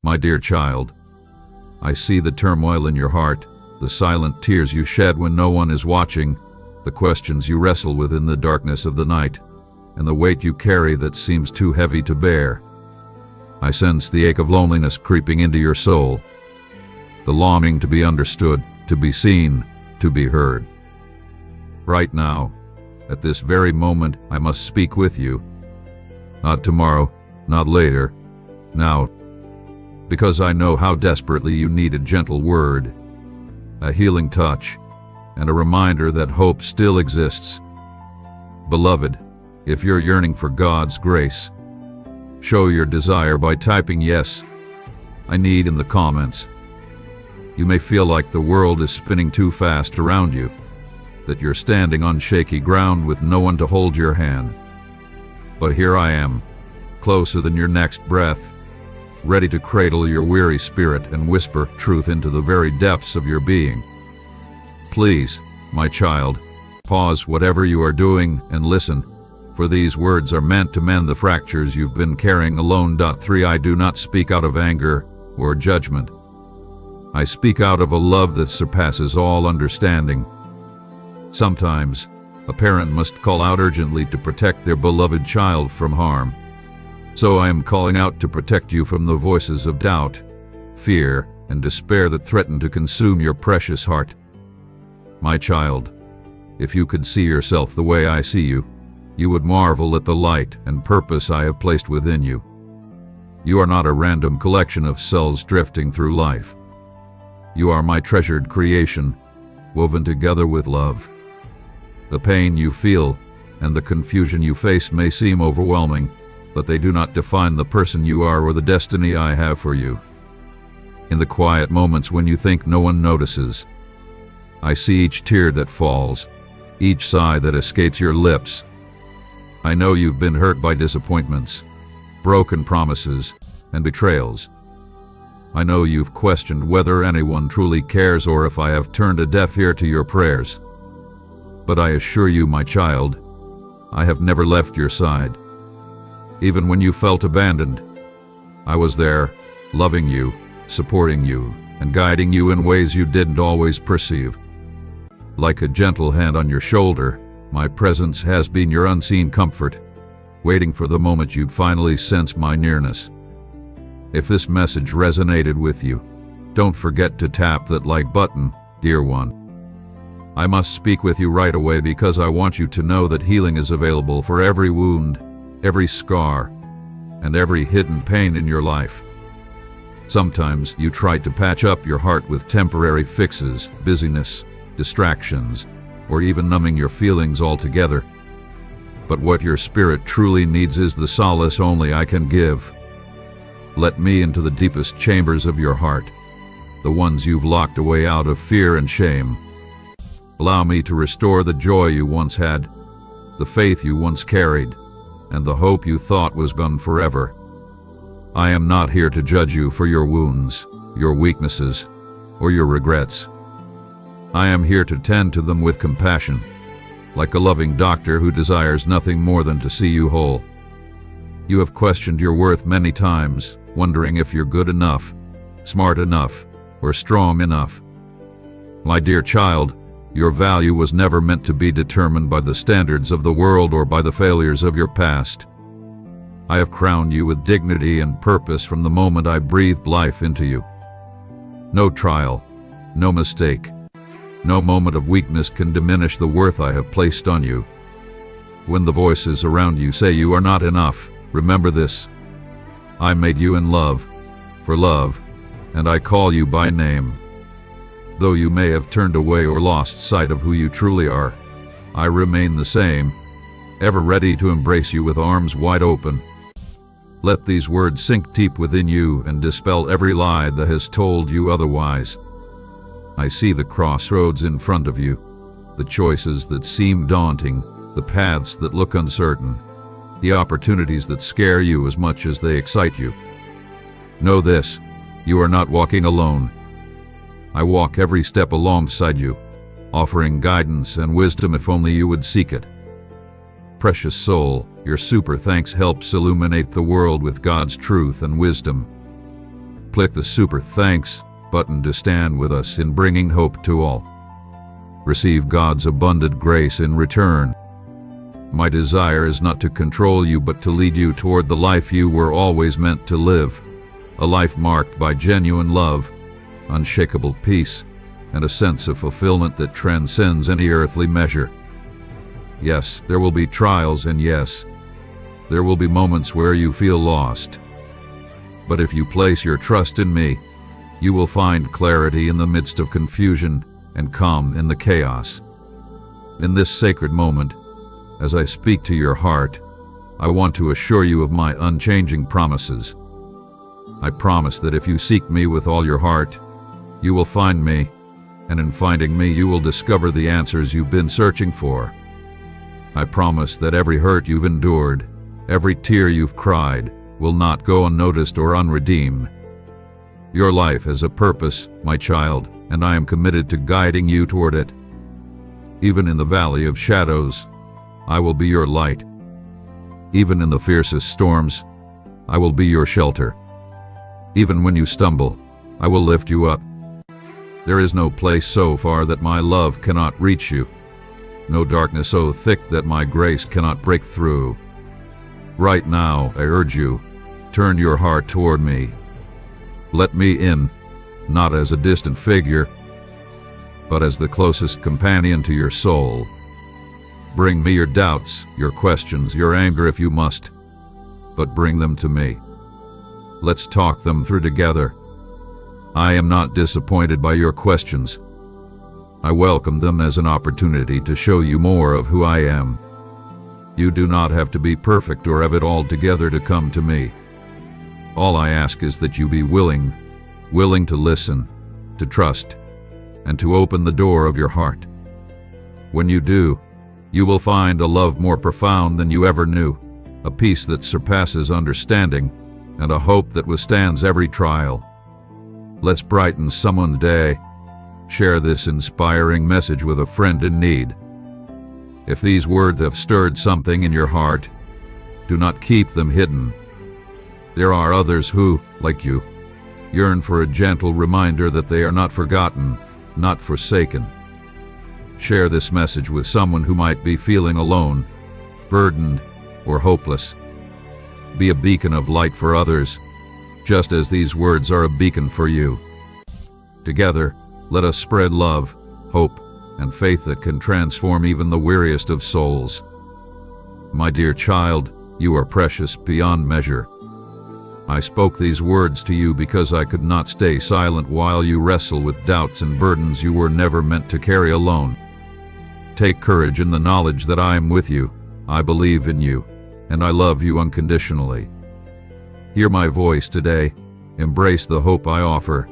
My dear child, I see the turmoil in your heart, the silent tears you shed when no one is watching, the questions you wrestle with in the darkness of the night, and the weight you carry that seems too heavy to bear. I sense the ache of loneliness creeping into your soul, the longing to be understood, to be seen, to be heard. Right now, at this very moment, I must speak with you. Not tomorrow, not later, now. Because I know how desperately you need a gentle word, a healing touch, and a reminder that hope still exists. Beloved, if you're yearning for God's grace, show your desire by typing "Yes, I need" in the comments. You may feel like the world is spinning too fast around you, that you're standing on shaky ground with no one to hold your hand. But here I am, closer than your next breath, ready to cradle your weary spirit and whisper truth into the very depths of your being. Please, my child, pause whatever you are doing and listen, for these words are meant to mend the fractures you've been carrying alone. 3. I do not speak out of anger or judgment. I speak out of a love that surpasses all understanding. Sometimes, a parent must call out urgently to protect their beloved child from harm. So I am calling out to protect you from the voices of doubt, fear, and despair that threaten to consume your precious heart. My child, if you could see yourself the way I see you, you would marvel at the light and purpose I have placed within you. You are not a random collection of cells drifting through life. You are my treasured creation, woven together with love. The pain you feel and the confusion you face may seem overwhelming, but they do not define the person you are or the destiny I have for you. In the quiet moments when you think no one notices, I see each tear that falls, each sigh that escapes your lips. I know you've been hurt by disappointments, broken promises, and betrayals. I know you've questioned whether anyone truly cares or if I have turned a deaf ear to your prayers. But I assure you, my child, I have never left your side. Even when you felt abandoned, I was there, loving you, supporting you, and guiding you in ways you didn't always perceive. Like a gentle hand on your shoulder, my presence has been your unseen comfort, waiting for the moment you'd finally sense my nearness. If this message resonated with you, don't forget to tap that like button, dear one. I must speak with you right away because I want you to know that healing is available for every wound, every scar, and every hidden pain in your life. Sometimes you try to patch up your heart with temporary fixes, busyness, distractions, or even numbing your feelings altogether. But what your spirit truly needs is the solace only I can give. Let me into the deepest chambers of your heart, the ones you've locked away out of fear and shame. Allow me to restore the joy you once had, the faith you once carried, and the hope you thought was gone forever. I am not here to judge you for your wounds, your weaknesses, or your regrets. I am here to tend to them with compassion, like a loving doctor who desires nothing more than to see you whole. You have questioned your worth many times, wondering if you're good enough, smart enough, or strong enough. My dear child, your value was never meant to be determined by the standards of the world or by the failures of your past. I have crowned you with dignity and purpose from the moment I breathed life into you. No trial, no mistake, no moment of weakness can diminish the worth I have placed on you. When the voices around you say you are not enough, remember this: I made you in love, for love, and I call you by name. Though you may have turned away or lost sight of who you truly are, I remain the same, ever ready to embrace you with arms wide open. Let these words sink deep within you and dispel every lie that has told you otherwise. I see the crossroads in front of you, the choices that seem daunting, the paths that look uncertain, the opportunities that scare you as much as they excite you. Know this: you are not walking alone. I walk every step alongside you, offering guidance and wisdom if only you would seek it. Precious soul, your super thanks helps illuminate the world with God's truth and wisdom. click the super thanks button to stand with us in bringing hope to all. Receive God's abundant grace in return. My desire is not to control you, but to lead you toward the life you were always meant to live, a life marked by genuine love, unshakable peace, and a sense of fulfillment that transcends any earthly measure. Yes, there will be trials, and yes, there will be moments where you feel lost. But if you place your trust in me, you will find clarity in the midst of confusion and calm in the chaos. In this sacred moment, as I speak to your heart, I want to assure you of my unchanging promises. I promise that if you seek me with all your heart, you will find me, and in finding me you will discover the answers you've been searching for. I promise that every hurt you've endured, every tear you've cried, will not go unnoticed or unredeemed. Your life has a purpose, my child, and I am committed to guiding you toward it. Even in the valley of shadows, I will be your light. Even in the fiercest storms, I will be your shelter. Even when you stumble, I will lift you up. There is no place so far that my love cannot reach you, no darkness so thick that my grace cannot break through. Right now, I urge you, turn your heart toward me. Let me in, not as a distant figure, but as the closest companion to your soul. Bring me your doubts, your questions, your anger if you must, but bring them to me. Let's talk them through together. I am not disappointed by your questions. I welcome them as an opportunity to show you more of who I am. You do not have to be perfect or have it all together to come to me. All I ask is that you be willing to listen, to trust, and to open the door of your heart. When you do, you will find a love more profound than you ever knew, a peace that surpasses understanding, and a hope that withstands every trial. Let's brighten someone's day. Share this inspiring message with a friend in need. If these words have stirred something in your heart, do not keep them hidden. There are others who, like you, yearn for a gentle reminder that they are not forgotten, not forsaken. Share this message with someone who might be feeling alone, burdened, or hopeless. Be a beacon of light for others, just as these words are a beacon for you. Together, let us spread love, hope, and faith that can transform even the weariest of souls. My dear child, you are precious beyond measure. I spoke these words to you because I could not stay silent while you wrestle with doubts and burdens you were never meant to carry alone. Take courage in the knowledge that I am with you, I believe in you, and I love you unconditionally. Hear my voice today, embrace the hope I offer,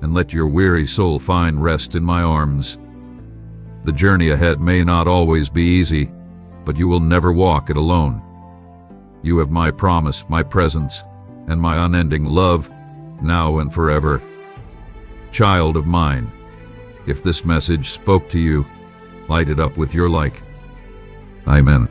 and let your weary soul find rest in my arms. The journey ahead may not always be easy, but you will never walk it alone. You have my promise, my presence, and my unending love, now and forever. Child of mine, if this message spoke to you, light it up with your like. Amen.